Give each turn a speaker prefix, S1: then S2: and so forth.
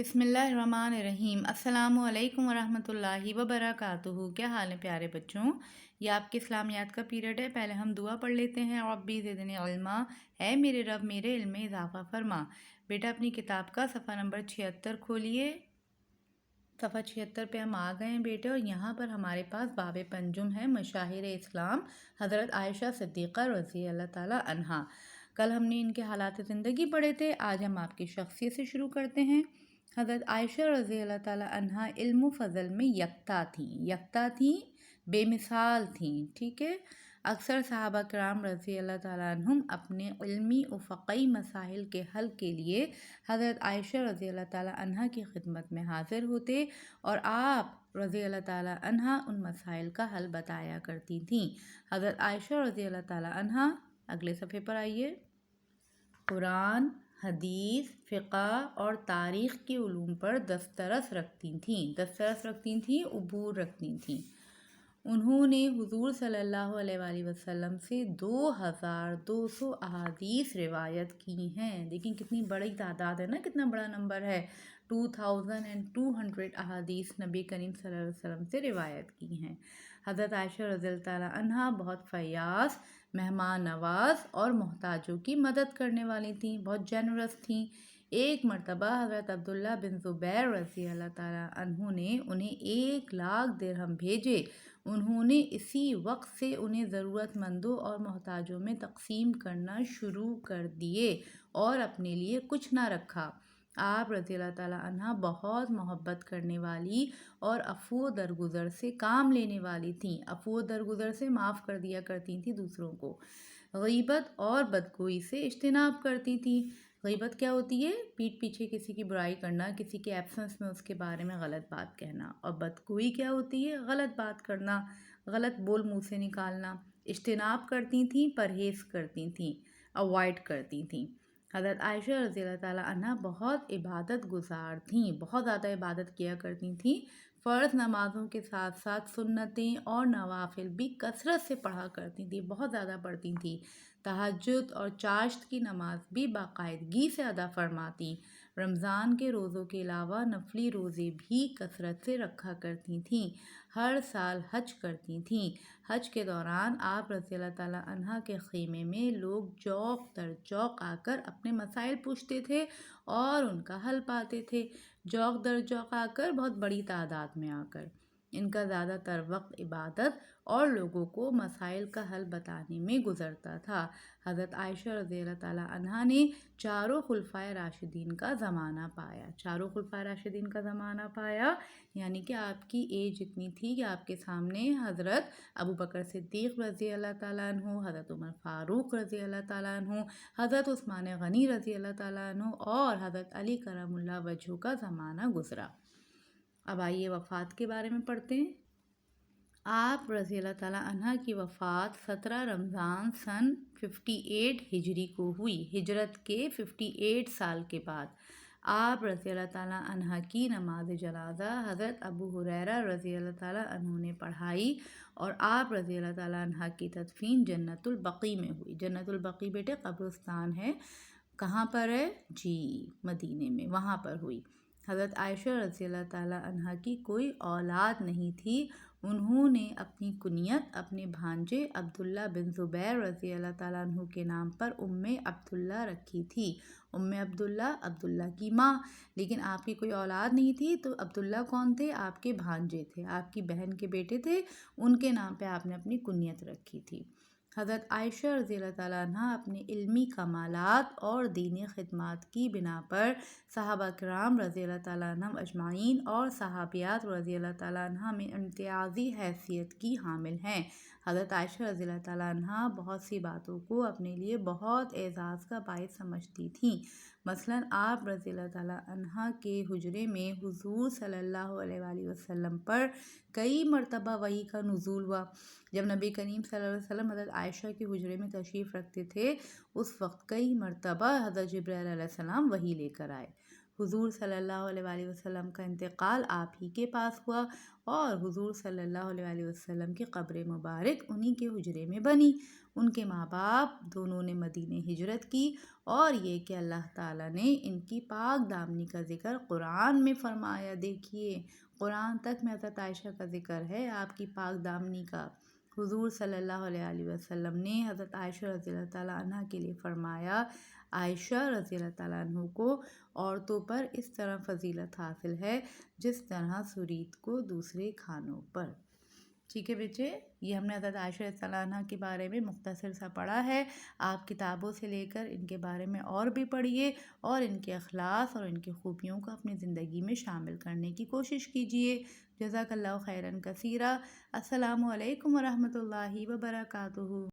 S1: بسم اللہ الرحمن الرحیم۔ السلام علیکم ورحمۃ اللہ وبرکاتہ۔ کیا حال ہے پیارے بچوں؟ یہ آپ کے اسلامیات کا پیریڈ ہے۔ پہلے ہم دعا پڑھ لیتے ہیں۔ ربی زدنی علما، اے میرے رب میرے علم میں اضافہ فرما۔ بیٹا اپنی کتاب کا صفحہ نمبر 76 کھولیے۔ صفحہ 76 پہ ہم آ گئے ہیں بیٹے، اور یہاں پر ہمارے پاس باب پنجم ہے، مشاہیر اسلام حضرت عائشہ صدیقہ رضی اللہ تعالی عنہا۔ کل ہم نے ان کے حالات زندگی پڑھے تھے، آج ہم آپ کی شخصیت سے شروع کرتے ہیں۔ حضرت عائشہ رضی اللہ تعالی عنہا علم و فضل میں یکتا تھیں، بے مثال تھیں، ٹھیک ہے۔ اکثر صحابہ کرام رضی اللہ تعالیٰ عنہم اپنے علمی و فقہی مسائل کے حل کے لیے حضرت عائشہ رضی اللہ تعالیٰ عنہا کی خدمت میں حاضر ہوتے، اور آپ رضی اللہ تعالیٰ عنہا ان مسائل کا حل بتایا کرتی تھیں۔ حضرت عائشہ رضی اللہ تعالیٰ عنہا، اگلے صفحے پر آئیے، قرآن، حدیث، فقہ اور تاریخ کے علوم پر دسترس رکھتی تھیں، عبور رکھتی تھیں۔ انہوں نے حضور صلی اللہ علیہ وآلہ وسلم سے 2200 احادیث روایت کی ہیں۔ دیکھیں کتنی بڑی تعداد ہے نا، کتنا بڑا نمبر ہے۔ 2200 احادیث نبی کریم صلی اللہ علیہ وسلم سے روایت کی ہیں۔ حضرت عائشہ رضی اللہ تعالیٰ عنہا بہت فیاض، مہمان نواز اور محتاجوں کی مدد کرنے والی تھیں، بہت جنرس تھیں۔ ایک مرتبہ حضرت عبداللہ بن زبیر رضی اللہ تعالیٰ عنہ نے انہیں 1,00,000 درہم بھیجے۔ انہوں نے اسی وقت سے انہیں ضرورت مندوں اور محتاجوں میں تقسیم کرنا شروع کر دیے اور اپنے لیے کچھ نہ رکھا۔ آپ رضی اللہ تعالیٰ عنہ بہت محبت کرنے والی اور عفو درگزر سے کام لینے والی تھیں، عفو درگزر سے معاف کر دیا کرتی تھیں دوسروں کو۔ غیبت اور بدگوئی سے اجتناب کرتی تھیں۔ غیبت کیا ہوتی ہے؟ پیٹھ پیچھے کسی کی برائی کرنا، کسی کے ایبسنس میں اس کے بارے میں غلط بات کہنا۔ اور بدگوئی کیا ہوتی ہے؟ غلط بات کرنا، غلط بول منہ سے نکالنا۔ اجتناب کرتی تھیں، پرہیز کرتی تھیں، اوائڈ کرتی تھیں۔ حضرت عائشہ رضی اللہ تعالیٰ عنہ بہت عبادت گزار تھیں، بہت زیادہ عبادت کیا کرتی تھیں۔ فرض نمازوں کے ساتھ ساتھ سنتیں اور نوافل بھی کثرت سے پڑھا کرتی تھیں، بہت زیادہ پڑھتی تھیں۔ تہجد اور چاشت کی نماز بھی باقاعدگی سے ادا فرماتی۔ رمضان کے روزوں کے علاوہ نفلی روزے بھی کثرت سے رکھا کرتی تھیں۔ ہر سال حج کرتی تھیں۔ حج کے دوران آپ رضی اللہ تعالیٰ عنہ کے خیمے میں لوگ چوک در چوک آ کر اپنے مسائل پوچھتے تھے اور ان کا حل پاتے تھے۔ چوک در چوک آ کر، بہت بڑی تعداد میں آ کر۔ ان کا زیادہ تر وقت عبادت اور لوگوں کو مسائل کا حل بتانے میں گزرتا تھا۔ حضرت عائشہ رضی اللہ تعالیٰ عنہا نے چاروں خلفائے راشدین کا زمانہ پایا، یعنی کہ آپ کی ایج اتنی تھی کہ آپ کے سامنے حضرت ابو بکر صدیق رضی اللہ تعالیٰ عنہ، حضرت عمر فاروق رضی اللہ تعالیٰ عنہ، حضرت عثمان غنی رضی اللہ تعالیٰ عنہ اور حضرت علی کرم اللہ وجہہ کا زمانہ گزرا۔ اب آئیے وفات کے بارے میں پڑھتے ہیں۔ آپ رضی اللہ تعالیٰ عنہ کی وفات 17 رمضان سن 58 ہجری کو ہوئی، ہجرت کے 58 سال کے بعد۔ آپ رضی اللہ تعالیٰ عنہ کی نماز جنازہ حضرت ابو ہریرہ رضی اللہ تعالیٰ عنہ نے پڑھائی، اور آپ رضی اللہ تعالیٰ عنہ کی تدفین جنت البقیع میں ہوئی۔ جنت البقیع بیٹے قبرستان ہے، کہاں پر ہے؟ جی مدینے میں، وہاں پر ہوئی۔ حضرت عائشہ رضی اللہ تعالیٰ عنہ کی کوئی اولاد نہیں تھی۔ انہوں نے اپنی کنیت اپنے بھانجے عبداللہ بن زبیر رضی اللہ تعالیٰ عنہ کے نام پر عبداللہ رکھی تھی۔ عبداللہ کی ماں، لیکن آپ کی کوئی اولاد نہیں تھی، تو عبداللہ کون تھے؟ آپ کے بھانجے تھے، آپ کی بہن کے بیٹے تھے، ان کے نام پہ آپ نے اپنی کنیت رکھی تھی۔ حضرت عائشہ رضی اللہ تعالیٰ عنہ اپنے علمی کمالات اور دینی خدمات کی بنا پر صحابہ کرام رضی اللہ تعالیٰ عنہ اجمعین اور صحابیات رضی اللہ تعالیٰ عنہ میں امتیازی حیثیت کی حامل ہیں۔ حضرت عائشہ رضی اللہ تعالیٰ عنہ بہت سی باتوں کو اپنے لیے بہت اعزاز کا باعث سمجھتی تھیں۔ مثلاً آپ رضی اللہ تعالیٰ عنہ کے حجرے میں حضور صلی اللہ علیہ وآلہ وسلم پر کئی مرتبہ وحی کا نزول ہوا۔ جب نبی کریم صلی اللہ علیہ وسلم حضرت عائشہ کے حجرے میں تشریف رکھتے تھے، اس وقت کئی مرتبہ حضرت جبرائیل علیہ السلام وحی لے کر آئے۔ حضور صلی اللہ علیہ وآلہ وسلم کا انتقال آپ ہی کے پاس ہوا اور حضور صلی اللہ علیہ وآلہ وسلم کی قبر مبارک انہی کے حجرے میں بنی۔ ان کے ماں باپ دونوں نے مدینہ ہجرت کی، اور یہ کہ اللہ تعالیٰ نے ان کی پاک دامنی کا ذکر قرآن میں فرمایا۔ دیکھیے قرآن تک میں حضرت عائشہ کا ذکر ہے، آپ کی پاک دامنی کا۔ حضور صلی اللہ علیہ وآلہ وسلم نے حضرت عائشہ رضی اللہ تعالیٰ عنہ کے لیے فرمایا، عائشہ رضی اللہ تعالیٰ عنہ کو عورتوں پر اس طرح فضیلت حاصل ہے جس طرح سرید کو دوسرے کھانوں پر۔ ٹھیک ہے بچے، یہ ہم نے حضرت عائشہ رضی اللہ عنہ کے بارے میں مختصر سا پڑھا ہے۔ آپ کتابوں سے لے کر ان کے بارے میں اور بھی پڑھیے اور ان کے اخلاق اور ان کی خوبیوں کو اپنی زندگی میں شامل کرنے کی کوشش کیجیے۔ جزاک اللہ خیراً کثیرا۔ السلام علیکم ورحمۃ اللہ وبرکاتہ۔